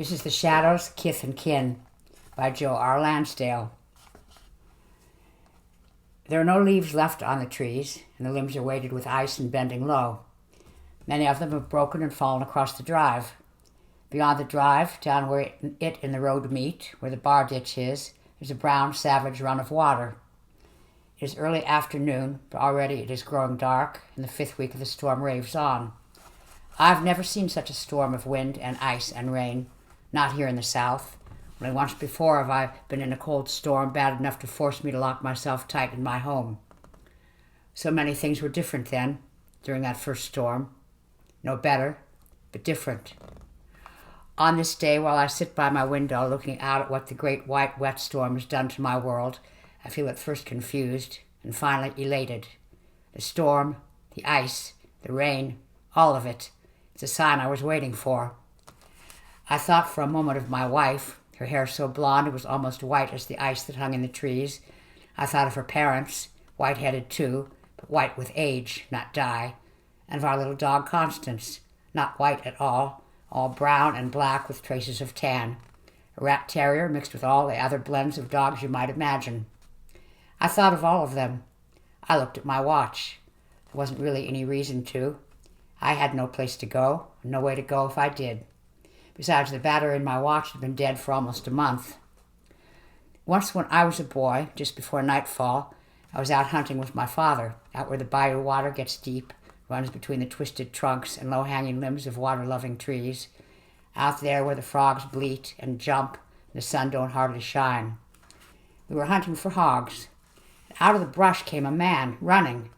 This is The Shadows, Kith and Kin by Joe R. Landsdale. There are no leaves left on the trees, and the limbs are weighted with ice and bending low. Many of them have broken and fallen across the drive. Beyond the drive, down where it and the road meet, where the bar ditch is, there's a brown, savage run of water. It is early afternoon, but already it is growing dark, and the fifth week of the storm raves on. I've never seen such a storm of wind and ice and rain, not here in the South. Only once before have I been in a cold storm bad enough to force me to lock myself tight in my home. So many things were different then, during that first storm. No better, but different. On this day, while I sit by my window looking out at what the great white wet storm has done to my world, I feel at first confused and finally elated. The storm, the ice, the rain, all of it. It's a sign I was waiting for. I thought for a moment of my wife, her hair so blonde it was almost white as the ice that hung in the trees. I thought of her parents, white-headed too, but white with age, not dye, and of our little dog Constance, not white at all brown and black with traces of tan, a rat terrier mixed with all the other blends of dogs you might imagine. I thought of all of them. I looked at my watch. There wasn't really any reason to. I had no place to go, and no way to go if I did. Besides, the battery in my watch had been dead for almost a month. Once when I was a boy, just before nightfall, I was out hunting with my father, out where the bayou water gets deep, runs between the twisted trunks and low-hanging limbs of water-loving trees, out there where the frogs bleat and jump and the sun don't hardly shine. We were hunting for hogs. Out of the brush came a man, running.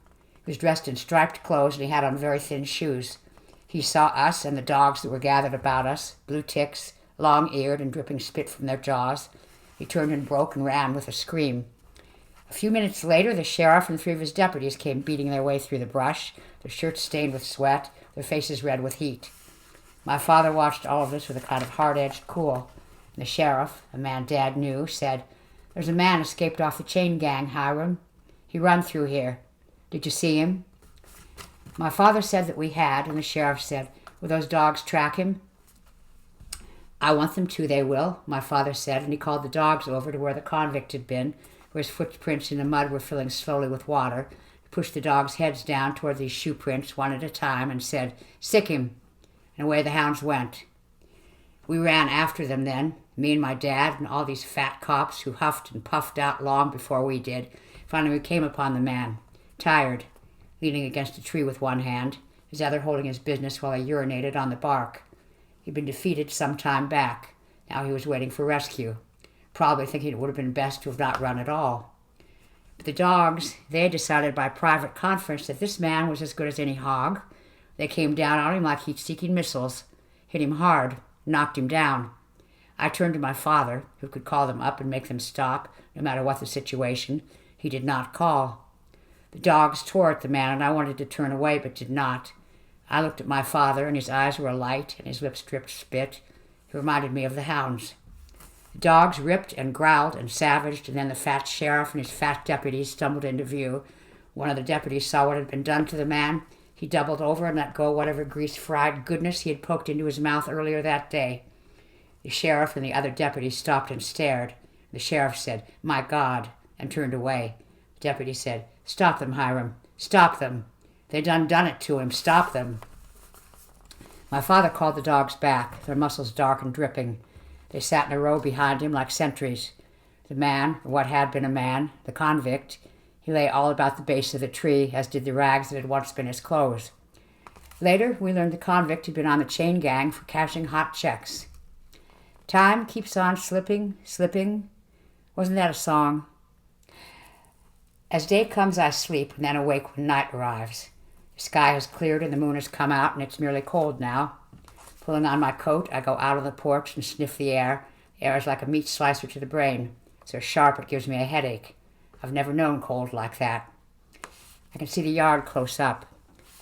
He was dressed in striped clothes and he had on very thin shoes. He saw us and the dogs that were gathered about us, blue ticks, long-eared and dripping spit from their jaws. He turned and broke and ran with a scream. A few minutes later, the sheriff and three of his deputies came beating their way through the brush, their shirts stained with sweat, their faces red with heat. My father watched all of this with a kind of hard-edged cool. And the sheriff, a man Dad knew, said, "There's a man escaped off the chain gang, Hiram. He run through here. Did you see him?" My father said that we had, and the sheriff said, "Will those dogs track him?" "I want them to, they will," my father said, and he called the dogs over to where the convict had been, where his footprints in the mud were filling slowly with water. He pushed the dogs' heads down toward these shoe prints one at a time and said, "Sick him," and away the hounds went. We ran after them then, me and my dad and all these fat cops who huffed and puffed out long before we did. Finally we came upon the man, tired, leaning against a tree with one hand, his other holding his business while he urinated on the bark. He'd been defeated some time back. Now he was waiting for rescue, probably thinking it would have been best to have not run at all. But the dogs, they decided by private conference that this man was as good as any hog. They came down on him like heat-seeking missiles, hit him hard, knocked him down. I turned to my father, who could call them up and make them stop, no matter what the situation. He did not call. The dogs tore at the man, and I wanted to turn away, but did not. I looked at my father, and his eyes were alight, and his lips dripped spit. He reminded me of the hounds. The dogs ripped and growled and savaged, and then the fat sheriff and his fat deputies stumbled into view. One of the deputies saw what had been done to the man. He doubled over and let go whatever grease-fried goodness he had poked into his mouth earlier that day. The sheriff and the other deputies stopped and stared. The sheriff said, "My God," and turned away. The deputy said, "Stop them, Hiram. Stop them. They done it to him. Stop them." My father called the dogs back, their muscles dark and dripping. They sat in a row behind him like sentries. The man, or what had been a man, the convict, he lay all about the base of the tree, as did the rags that had once been his clothes. Later, we learned the convict had been on the chain gang for cashing hot checks. Time keeps on slipping, slipping. Wasn't that a song? As day comes, I sleep, and then awake when night arrives. The sky has cleared and the moon has come out, and it's merely cold now. Pulling on my coat, I go out on the porch and sniff the air. The air is like a meat slicer to the brain, so sharp it gives me a headache. I've never known cold like that. I can see the yard close up.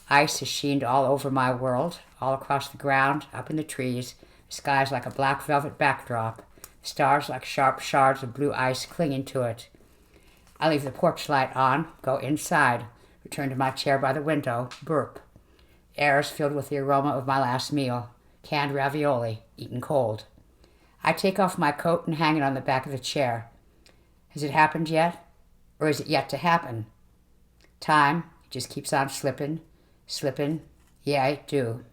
Ice has sheened all over my world, all across the ground, up in the trees. The sky is like a black velvet backdrop. The stars like sharp shards of blue ice clinging to it. I leave the porch light on, go inside, return to my chair by the window, burp. The air is filled with the aroma of my last meal, canned ravioli, eaten cold. I take off my coat and hang it on the back of the chair. Has it happened yet? Or is it yet to happen? Time just keeps on slipping, slipping. Yeah, it do.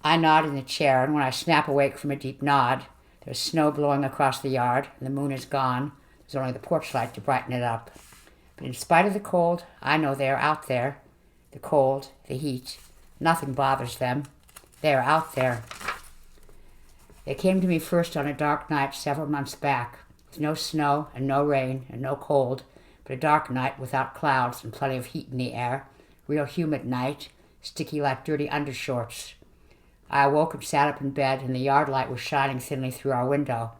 I nod in the chair, and when I snap awake from a deep nod, there's snow blowing across the yard, and the moon is gone. There's only the porch light to brighten it up. But in spite of the cold, I know they are out there. The cold, the heat, nothing bothers them. They are out there. They came to me first on a dark night several months back, with no snow and no rain and no cold, but a dark night without clouds and plenty of heat in the air, real humid night, sticky like dirty undershorts. I awoke and sat up in bed, and the yard light was shining thinly through our window.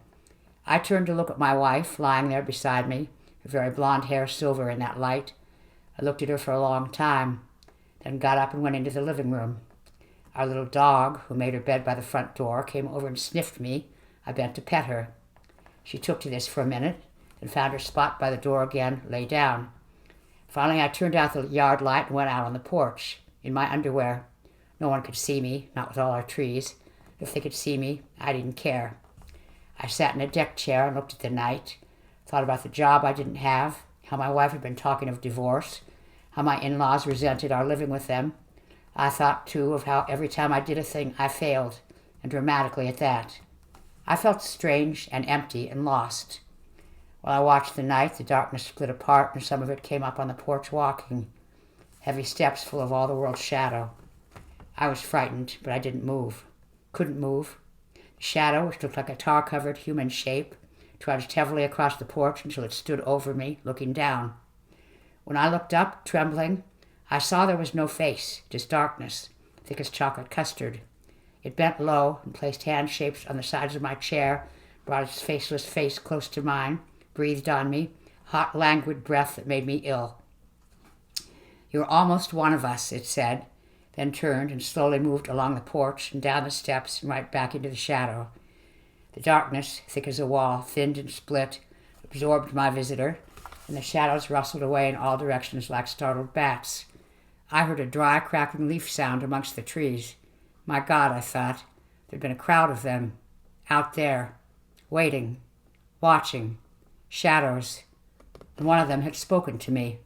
I turned to look at my wife, lying there beside me, her very blonde hair silver in that light. I looked at her for a long time, then got up and went into the living room. Our little dog, who made her bed by the front door, came over and sniffed me. I bent to pet her. She took to this for a minute, then found her spot by the door again, lay down. Finally, I turned out the yard light and went out on the porch, in my underwear. No one could see me, not with all our trees. If they could see me, I didn't care. I sat in a deck chair and looked at the night, thought about the job I didn't have, how my wife had been talking of divorce, how my in-laws resented our living with them. I thought, too, of how every time I did a thing, I failed, and dramatically at that. I felt strange and empty and lost. While I watched the night, the darkness split apart, and some of it came up on the porch walking, heavy steps full of all the world's shadow. I was frightened, but I didn't move. Couldn't move. The shadow, which looked like a tar-covered human shape, trudged heavily across the porch until it stood over me, looking down. When I looked up, trembling, I saw there was no face, just darkness, thick as chocolate custard. It bent low and placed hand shapes on the sides of my chair, brought its faceless face close to mine, breathed on me, hot, languid breath that made me ill. "You're almost one of us," it said, then turned and slowly moved along the porch and down the steps and right back into the shadow. The darkness, thick as a wall, thinned and split, absorbed my visitor, and the shadows rustled away in all directions like startled bats. I heard a dry, crackling leaf sound amongst the trees. My God, I thought, there'd been a crowd of them, out there, waiting, watching, shadows, and one of them had spoken to me.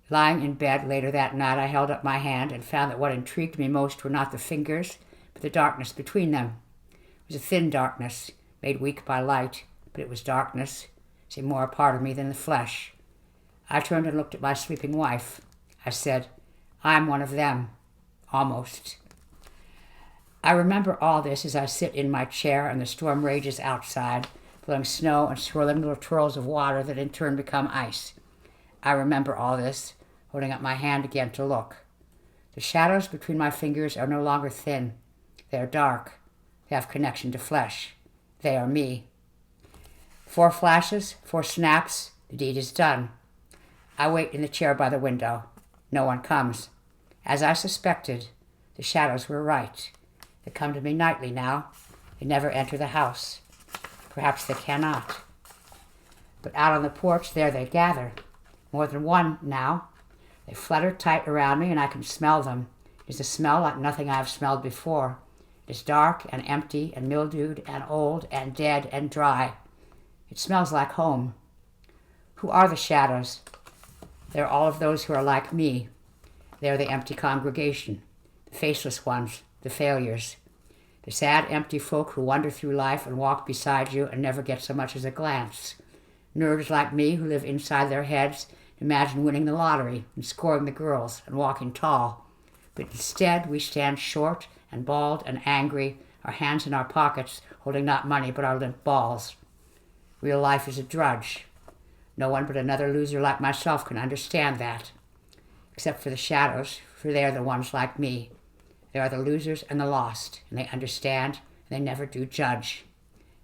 Lying in bed later that night, I held up my hand and found that what intrigued me most were not the fingers, but the darkness between them. It was a thin darkness, made weak by light, but it was darkness, seemed more a part of me than the flesh. I turned and looked at my sleeping wife. I said, "I'm one of them, almost." I remember all this as I sit in my chair and the storm rages outside, blowing snow and swirling little twirls of water that in turn become ice. I remember all this, holding up my hand again to look. The shadows between my fingers are no longer thin. They are dark. They have connection to flesh. They are me. 4 flashes, 4 snaps, the deed is done. I wait in the chair by the window. No one comes. As I suspected, the shadows were right. They come to me nightly now. They never enter the house. Perhaps they cannot. But out on the porch there they gather. More than one now. They flutter tight around me, and I can smell them. It is a smell like nothing I have smelled before. It is dark and empty and mildewed and old and dead and dry. It smells like home. Who are the shadows? They are all of those who are like me. They are the empty congregation, the faceless ones, the failures, the sad, empty folk who wander through life and walk beside you and never get so much as a glance. Nerds like me who live inside their heads imagine winning the lottery and scoring the girls and walking tall. But instead we stand short and bald and angry, our hands in our pockets, holding not money but our limp balls. Real life is a drudge. No one but another loser like myself can understand that. Except for the shadows, for they are the ones like me. They are the losers and the lost, and they understand, and they never do judge.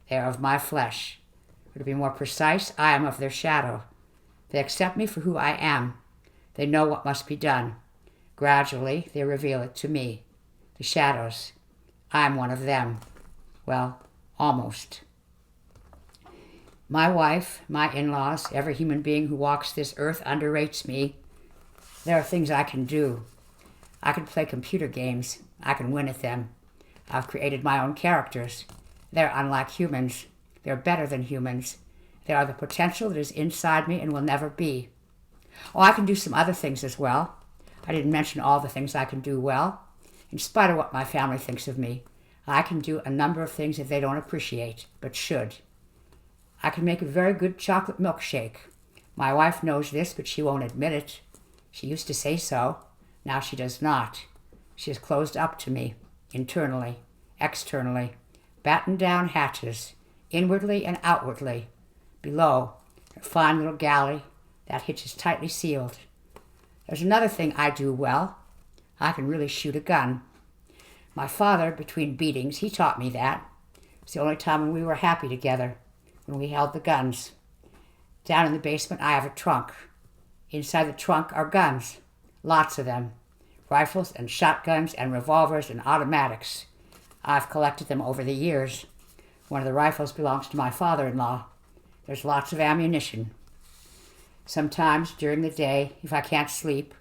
They are of my flesh. Or to be more precise, I am of their shadow. They accept me for who I am. They know what must be done. Gradually, they reveal it to me. The shadows. I am one of them. Well, almost. My wife, my in-laws, every human being who walks this earth underrates me. There are things I can do. I can play computer games. I can win at them. I've created my own characters. They're unlike humans. They're better than humans. They are the potential that is inside me and will never be. Oh, I can do some other things as well. I didn't mention all the things I can do well. In spite of what my family thinks of me, I can do a number of things that they don't appreciate, but should. I can make a very good chocolate milkshake. My wife knows this, but she won't admit it. She used to say so. Now she does not. She has closed up to me, internally, externally, battened down hatches, inwardly and outwardly. Below, her fine little galley, that hitch is tightly sealed. There's another thing I do well. I can really shoot a gun. My father, between beatings, he taught me that. It's the only time when we were happy together, when we held the guns. Down in the basement, I have a trunk. Inside the trunk are guns, lots of them. Rifles and shotguns and revolvers and automatics. I've collected them over the years. One of the rifles belongs to my father-in-law. There's lots of ammunition. Sometimes during the day, if I can't sleep,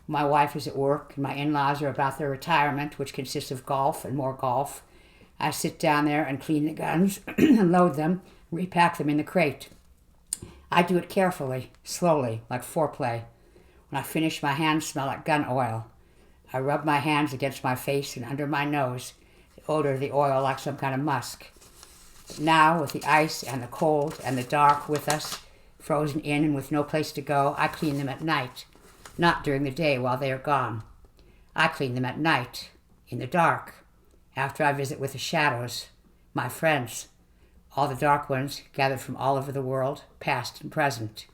my wife is at work and my in-laws are about their retirement, which consists of golf and more golf, I sit down there and clean the guns and load them, repack them in the crate. I do it carefully, slowly, like foreplay. When I finish, my hands smell like gun oil. I rub my hands against my face and under my nose, the odor of the oil like some kind of musk. But now, with the ice and the cold and the dark with us, frozen in and with no place to go, I clean them at night, not during the day while they are gone. I clean them at night, in the dark, after I visit with the shadows, my friends, all the dark ones gathered from all over the world, past and present,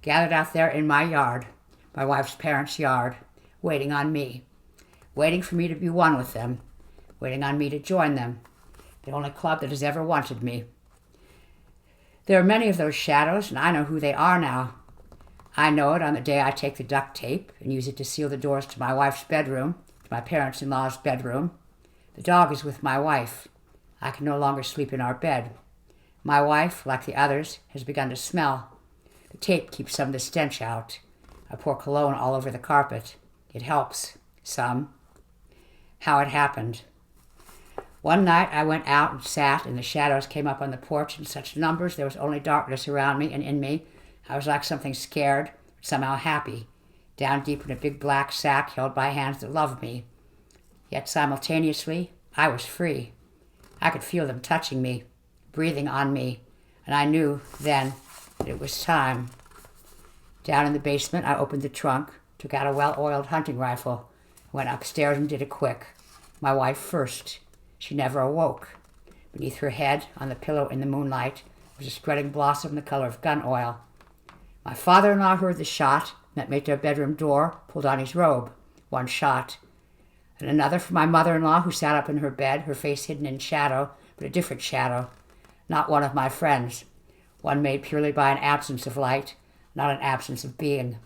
gathered out there in my yard, my wife's parents' yard, waiting on me, waiting for me to be one with them, waiting on me to join them, the only club that has ever wanted me. There are many of those shadows, and I know who they are now. I know it on the day I take the duct tape and use it to seal the doors to my wife's bedroom, to my parents-in-law's bedroom. The dog is with my wife. I can no longer sleep in our bed. My wife, like the others, has begun to smell. The tape keeps some of the stench out. I pour cologne all over the carpet. It helps, some. How it happened. One night I went out and sat, and the shadows came up on the porch in such numbers there was only darkness around me and in me. I was like something scared, somehow happy, down deep in a big black sack held by hands that loved me. Yet simultaneously, I was free. I could feel them touching me, breathing on me, and I knew then that it was time. Down in the basement, I opened the trunk, took out a well-oiled hunting rifle, went upstairs and did it quick. My wife first. She never awoke. Beneath her head, on the pillow in the moonlight, was a spreading blossom the color of gun oil. My father-in-law heard the shot, met me at their bedroom door, pulled on his robe. One shot. And another from my mother-in-law, who sat up in her bed, her face hidden in shadow, but a different shadow. Not one of my friends. One made purely by an absence of light, not an absence of being.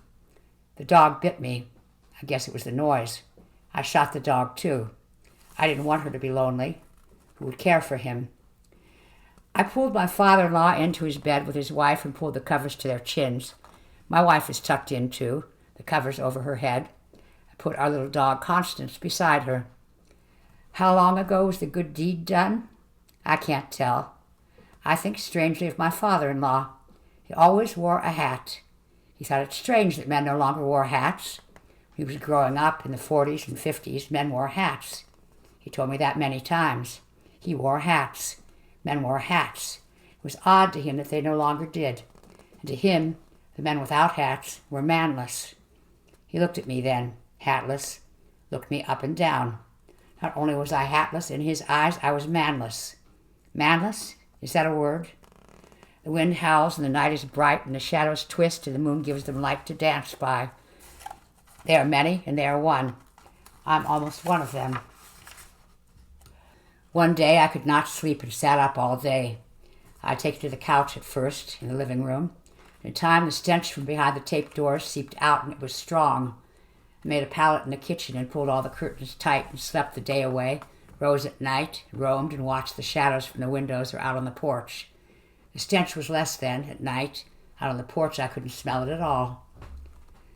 The dog bit me. I guess it was the noise. I shot the dog, too. I didn't want her to be lonely. Who would care for him? I pulled my father-in-law into his bed with his wife and pulled the covers to their chins. My wife is tucked in, too, the covers over her head. I put our little dog, Constance, beside her. How long ago was the good deed done? I can't tell. I think strangely of my father-in-law. He always wore a hat. He thought it strange that men no longer wore hats. When he was growing up in the 40s and 50s, men wore hats. He told me that many times. He wore hats. Men wore hats. It was odd to him that they no longer did. And to him, the men without hats were manless. He looked at me then, hatless, looked me up and down. Not only was I hatless, in his eyes I was manless. Manless? Is that a word? The wind howls and the night is bright and the shadows twist and the moon gives them light to dance by. They are many and they are one. I'm almost one of them. One day I could not sleep and sat up all day. I'd take to the couch at first, in the living room. In time, the stench from behind the taped doors seeped out, and it was strong. I made a pallet in the kitchen and pulled all the curtains tight and slept the day away, rose at night, roamed and watched the shadows from the windows or out on the porch. The stench was less then, at night. Out on the porch I couldn't smell it at all.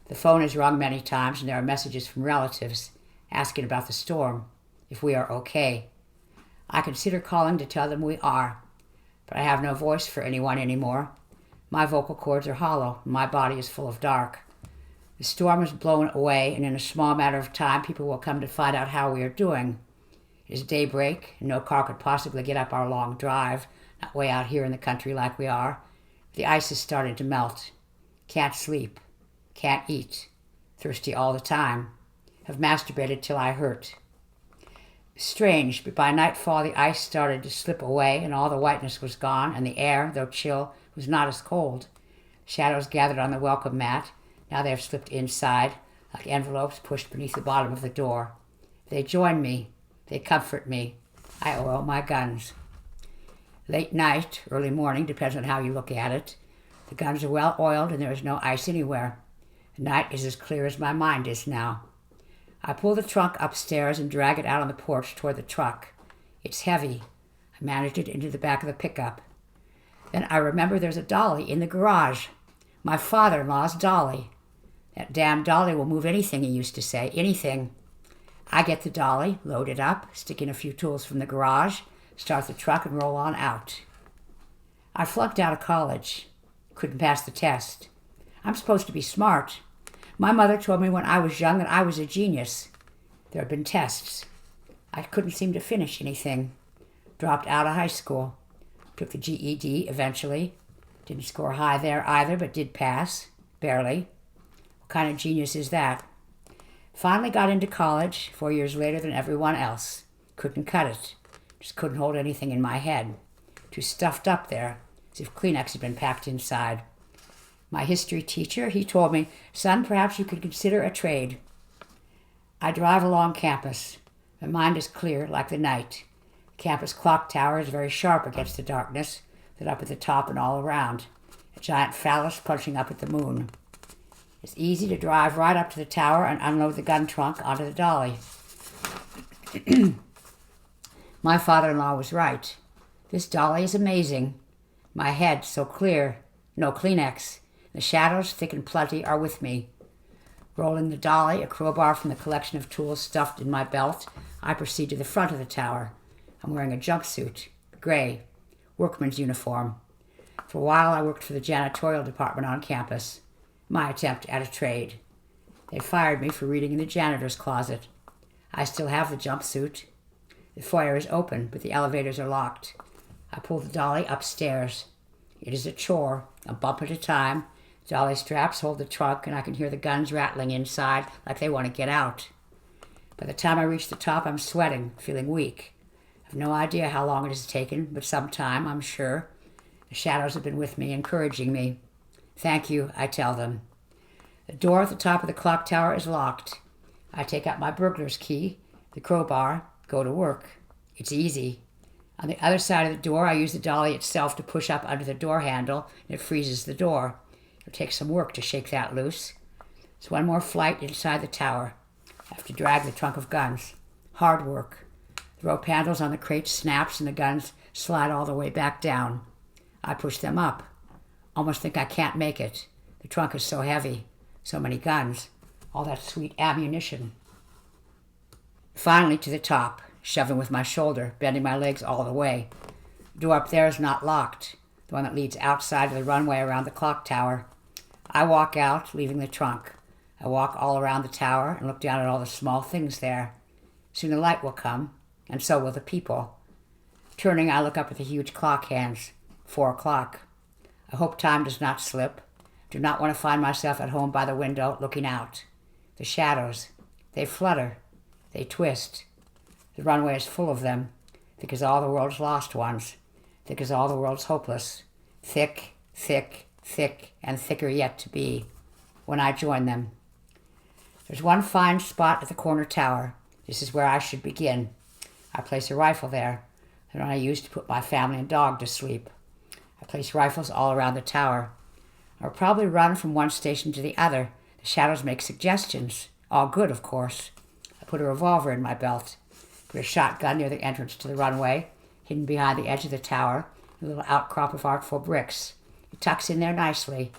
The phone has rung many times, and there are messages from relatives asking about the storm, if we are okay. I consider calling to tell them we are, but I have no voice for anyone anymore. My vocal cords are hollow, and my body is full of dark. The storm is blown away, and in a small matter of time, people will come to find out how we are doing. It is daybreak, and no car could possibly get up our long drive, not way out here in the country like we are. The ice is starting to melt. Can't sleep. Can't eat. Thirsty all the time. Have masturbated till I hurt. Strange, but by nightfall the ice started to slip away, and all the whiteness was gone, and the air, though chill, was not as cold. Shadows gathered on the welcome mat. Now they have slipped inside, like envelopes pushed beneath the bottom of the door. They join me. They comfort me. I oil my guns. Late night, early morning, depends on how you look at it. The guns are well oiled and there is no ice anywhere. The night is as clear as my mind is now. I pull the trunk upstairs and drag it out on the porch toward the truck. It's heavy. I managed it into the back of the pickup. Then I remember there's a dolly in the garage. My father-in-law's dolly. That damn dolly will move anything, he used to say. Anything. I get the dolly, load it up, stick in a few tools from the garage, start the truck, and roll on out. I flunked out of college. Couldn't pass the test. I'm supposed to be smart. My mother told me when I was young that I was a genius. There had been tests. I couldn't seem to finish anything. Dropped out of high school. Took the GED eventually. Didn't score high there either, but did pass. Barely. What kind of genius is that? Finally got into college 4 years later than everyone else. Couldn't cut it. Just couldn't hold anything in my head. Too stuffed up there, as if Kleenex had been packed inside. My history teacher, he told me, "Son, perhaps you could consider a trade." I drive along campus. My mind is clear like the night. The campus clock tower is very sharp against the darkness, lit up at the top and all around. A giant phallus punching up at the moon. It's easy to drive right up to the tower and unload the gun trunk onto the dolly. My father-in-law was right. This dolly is amazing. My head so clear, no Kleenex. The shadows, thick and plenty, are with me. Rolling the dolly, a crowbar from the collection of tools stuffed in my belt, I proceed to the front of the tower. I'm wearing a jumpsuit, gray, workman's uniform. For a while I worked for the janitorial department on campus. My attempt at a trade. They fired me for reading in the janitor's closet. I still have the jumpsuit. The foyer is open, but the elevators are locked. I pull the dolly upstairs. It is a chore, a bump at a time. Dolly straps hold the trunk, and I can hear the guns rattling inside like they want to get out. By the time I reach the top, I'm sweating, feeling weak. I have no idea how long it has taken, but some time, I'm sure. The shadows have been with me, encouraging me. "Thank you," I tell them. The door at the top of the clock tower is locked. I take out my burglar's key, the crowbar, go to work. It's easy. On the other side of the door, I use the dolly itself to push up under the door handle, and it freezes the door. It'll take some work to shake that loose. It's one more flight inside the tower. I have to drag the trunk of guns. Hard work. The rope handles on the crate snaps, and the guns slide all the way back down. I push them up. Almost think I can't make it. The trunk is so heavy. So many guns. All that sweet ammunition. Finally to the top, shoving with my shoulder, bending my legs all the way. The door up there is not locked, the one that leads outside to the runway around the clock tower. I walk out, leaving the trunk. I walk all around the tower and look down at all the small things there. Soon the light will come, and so will the people. Turning, I look up at the huge clock hands. 4 o'clock. I hope time does not slip. Do not want to find myself at home by the window looking out. The shadows, they flutter, they twist. The runway is full of them, thick as all the world's lost ones, thick as all the world's hopeless, thick, thick, thick, and thicker yet to be, when I join them. There's one fine spot at the corner tower. This is where I should begin. I place a rifle there, the one I used to put my family and dog to sleep. I place rifles all around the tower. I'll probably run from one station to the other. The shadows make suggestions. All good, of course. I put a revolver in my belt. Put a shotgun near the entrance to the runway, hidden behind the edge of the tower, a little outcrop of artful bricks. It tucks in there nicely.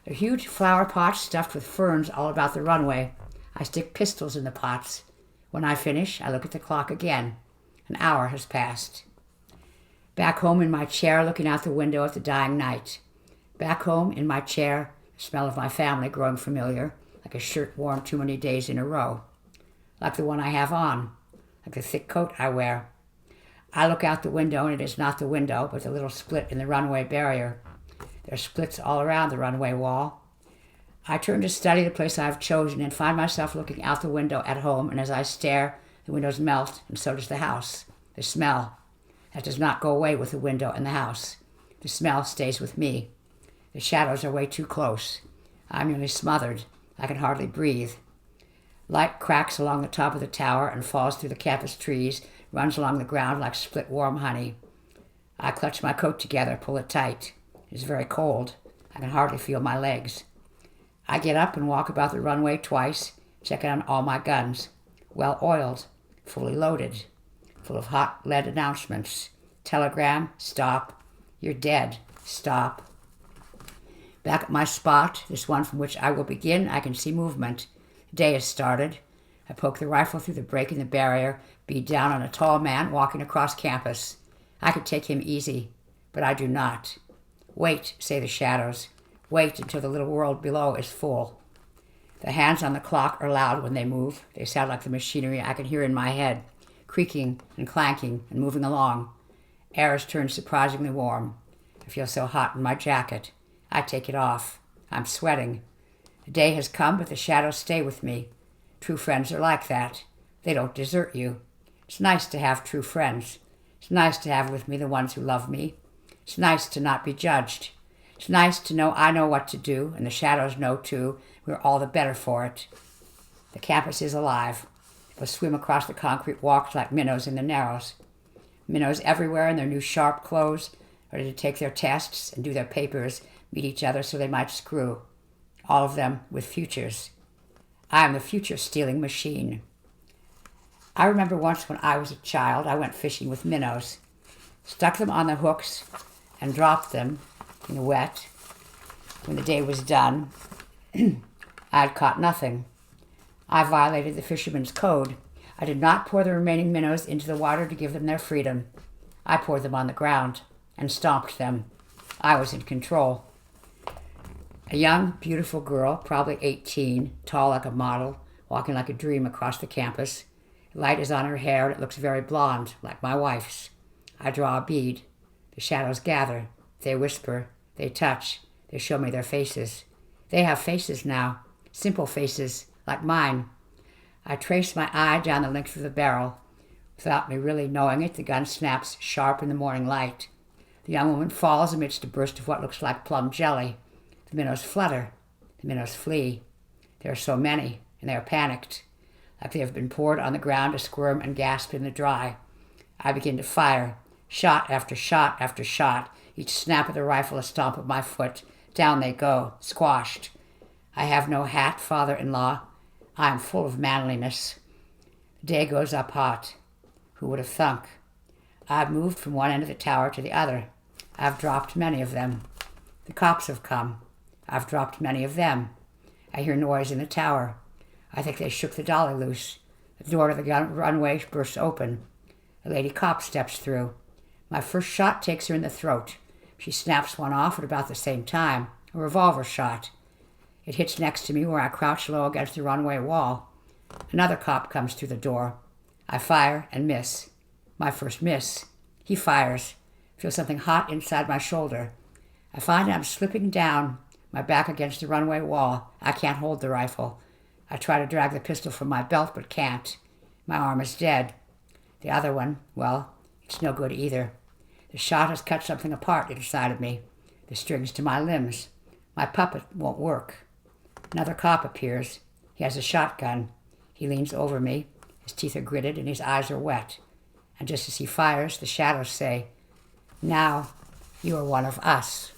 There are huge flower pots stuffed with ferns all about the runway. I stick pistols in the pots. When I finish, I look at the clock again. An hour has passed. Back home in my chair, looking out the window at the dying night. Back home in my chair, the smell of my family growing familiar, like a shirt worn too many days in a row. Like the one I have on, like the thick coat I wear. I look out the window, and it is not the window, but the little split in the runway barrier. There are splits all around the runway wall. I turn to study the place I have chosen and find myself looking out the window at home, and as I stare, the windows melt, and so does the house. The smell. That does not go away with the window and the house. The smell stays with me. The shadows are way too close. I'm nearly smothered. I can hardly breathe. Light cracks along the top of the tower and falls through the campus trees, runs along the ground like split warm honey. I clutch my coat together, pull it tight. It is very cold. I can hardly feel my legs. I get up and walk about the runway twice, checking on all my guns. Well oiled, fully loaded, full of hot lead announcements. Telegram, stop. You're dead, stop. Back at my spot, this one from which I will begin, I can see movement. The day has started. I poke the rifle through the break in the barrier, bead down on a tall man walking across campus. I could take him easy, but I do not. Wait, say the shadows. Wait until the little world below is full. The hands on the clock are loud when they move. They sound like the machinery I can hear in my head, creaking and clanking and moving along. Air has turned surprisingly warm. I feel so hot in my jacket. I take it off. I'm sweating. The day has come, but the shadows stay with me. True friends are like that. They don't desert you. It's nice to have true friends. It's nice to have with me the ones who love me. It's nice to not be judged. It's nice to know I know what to do, and the shadows know too. We're all the better for it. The campus is alive. People swim across the concrete walks like minnows in the Narrows. Minnows everywhere in their new sharp clothes, ready to take their tests and do their papers, meet each other so they might screw. All of them with futures. I am the future-stealing machine. I remember once when I was a child, I went fishing with minnows, stuck them on the hooks, and dropped them in the wet. When the day was done, I had caught nothing. I violated the fisherman's code. I did not pour the remaining minnows into the water to give them their freedom. I poured them on the ground and stomped them. I was in control. A young, beautiful girl, probably 18, tall like a model, walking like a dream across the campus. Light is on her hair, and it looks very blonde, like my wife's. I draw a bead. The shadows gather. They whisper. They touch. They show me their faces. They have faces now. Simple faces, like mine. I trace my eye down the length of the barrel. Without me really knowing it, the gun snaps sharp in the morning light. The young woman falls amidst a burst of what looks like plum jelly. The minnows flutter. The minnows flee. There are so many, and they are panicked, like they have been poured on the ground to squirm and gasp in the dry. I begin to fire, shot after shot after shot, each snap of the rifle a stomp of my foot. Down they go, squashed. I have no hat, father-in-law. I am full of manliness. The day goes up hot. Who would have thunk? I've moved from one end of the tower to the other. I've dropped many of them. The cops have come. I've dropped many of them. I hear noise in the tower. I think they shook the dolly loose. The door to the runway bursts open. A lady cop steps through. My first shot takes her in the throat. She snaps one off at about the same time. A revolver shot. It hits next to me where I crouch low against the runway wall. Another cop comes through the door. I fire and miss. My first miss. He fires. I feel something hot inside my shoulder. I find I'm slipping down, my back against the runway wall. I can't hold the rifle. I try to drag the pistol from my belt, but can't. My arm is dead. The other one, well, it's no good either. The shot has cut something apart inside of me. The strings to my limbs. My puppet won't work. Another cop appears. He has a shotgun. He leans over me. His teeth are gritted and his eyes are wet. And just as he fires, the shadows say, "Now you are one of us."